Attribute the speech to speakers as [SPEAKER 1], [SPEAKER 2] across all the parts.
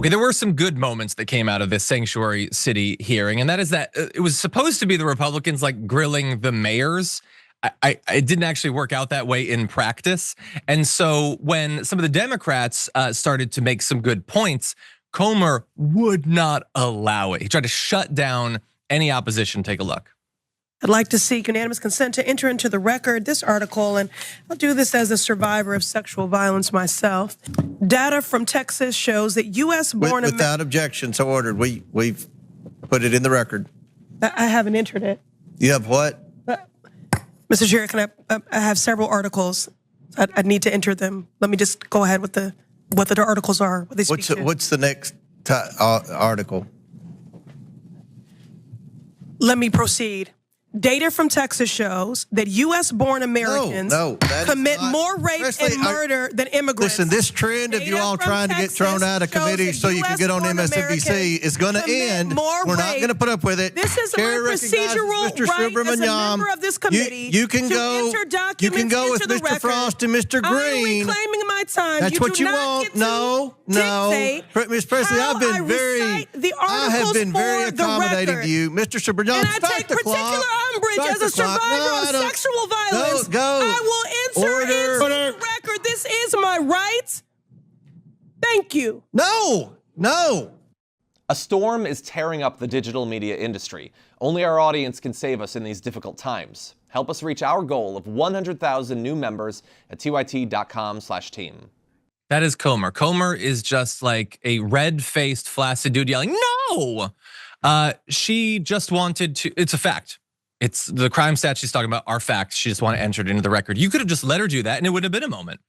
[SPEAKER 1] Okay, there were some good moments that came out of this sanctuary city hearing, and that is that it was supposed to be the Republicans like grilling the mayors. It didn't actually work out that way in practice. And so when some of the Democrats started to make some good points, Comer would not allow it. He tried to shut down any opposition. Take a look.
[SPEAKER 2] I'd like to seek unanimous consent to enter into the record this article, and I'll do this as a survivor of sexual violence myself. Data from Texas shows that U.S.-born
[SPEAKER 3] without objection, so ordered. We've put it in the record.
[SPEAKER 2] I haven't entered it.
[SPEAKER 3] You have what?
[SPEAKER 2] Mr. Chair, can I have several articles. I need to enter them. Let me just go ahead with what the articles are. What they speak to.
[SPEAKER 3] What's the next article?
[SPEAKER 2] Let me proceed. Data from Texas shows that U.S.-born Americans commit more rape
[SPEAKER 3] Pressley,
[SPEAKER 2] and murder than immigrants.
[SPEAKER 3] Listen, this trend of you all trying to get thrown out of committees so you can get on MSNBC is going to end. We're not going to put up with it.
[SPEAKER 2] This is my procedural right as a member of this committee.
[SPEAKER 3] You can go with Mr. Frost and Mr. Green.
[SPEAKER 2] I'm reclaiming my time.
[SPEAKER 3] That's what you want. No. Ms. Pressley, I have been very accommodating to you. Mr. Superjohn, start the clock.
[SPEAKER 2] Umbrage as a survivor of sexual violence. I will enter into the record. This is my right. Thank you.
[SPEAKER 3] No.
[SPEAKER 4] A storm is tearing up the digital media industry. Only our audience can save us in these difficult times. Help us reach our goal of 100,000 new members at tyt.com/team.
[SPEAKER 1] That is Comer. Comer is just like a red-faced, flaccid dude yelling, no! She just wanted to, it's a fact. It's the crime stats she's talking about are facts. She just wanted to enter it into the record. You could have just let her do that and it would have been a moment.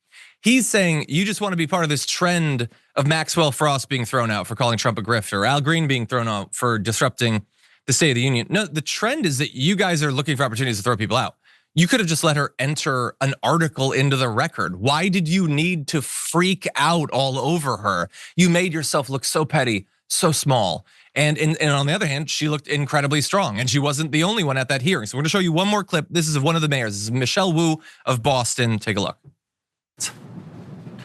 [SPEAKER 1] He's saying you just want to be part of this trend of Maxwell Frost being thrown out for calling Trump a grifter, Al Green being thrown out for disrupting the State of the Union. No, the trend is that you guys are looking for opportunities to throw people out. You could have just let her enter an article into the record. Why did you need to freak out all over her? You made yourself look so petty, so small. And on the other hand, she looked incredibly strong, and she wasn't the only one at that hearing. So we're gonna show you one more clip. This is of one of the mayors. This is Michelle Wu of Boston. Take a look.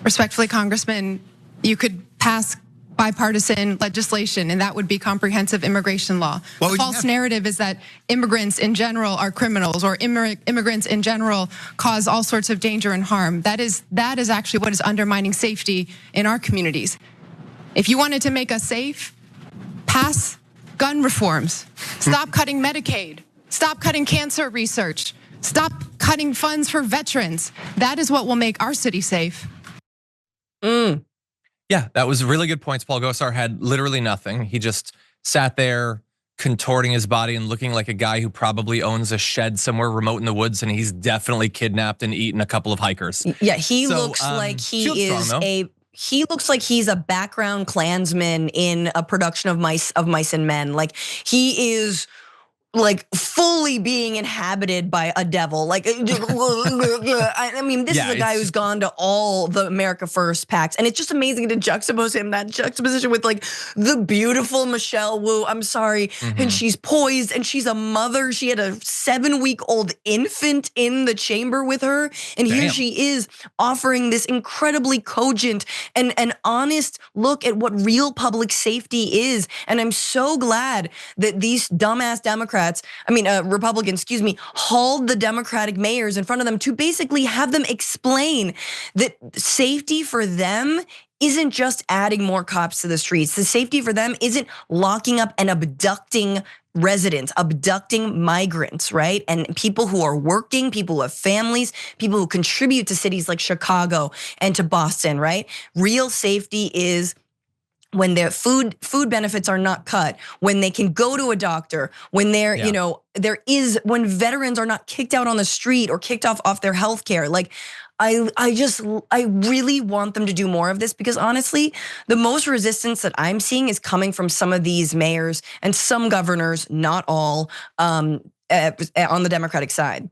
[SPEAKER 5] Respectfully, Congressman, you could pass bipartisan legislation, and that would be comprehensive immigration law. The false narrative is that immigrants in general are criminals, or immigrants in general cause all sorts of danger and harm. That is actually what is undermining safety in our communities. If you wanted to make us safe, pass gun reforms. Stop cutting Medicaid. Stop cutting cancer research. Stop cutting funds for veterans. That is what will make our city safe.
[SPEAKER 1] Yeah, that was really good points. Paul Gosar had literally nothing. He just sat there contorting his body and looking like a guy who probably owns a shed somewhere remote in the woods, and he's definitely kidnapped and eaten a couple of hikers.
[SPEAKER 6] Yeah, he looks like he looks like he's a background Klansman in a production of Mice and Men. Like he is like fully being inhabited by a devil. Like, I mean, this is a guy who's gone to all the America First PACs, and it's just amazing to juxtapose him, that juxtaposition with like the beautiful Michelle Wu. I'm sorry, and she's poised, and she's a mother. She had a 7-week-old infant in the chamber with her, and here she is offering this incredibly cogent and honest look at what real public safety is. And I'm so glad that these dumbass Republicans, hauled the Democratic mayors in front of them to basically have them explain that safety for them isn't just adding more cops to the streets. The safety for them isn't locking up and abducting residents, abducting migrants, right? And people who are working, people who have families, people who contribute to cities like Chicago and to Boston, right? Real safety is when their food benefits are not cut, when they can go to a doctor, when they're, when veterans are not kicked out on the street or kicked off their health care. Like, I really want them to do more of this, because honestly, the most resistance that I'm seeing is coming from some of these mayors and some governors, not all, on the Democratic side.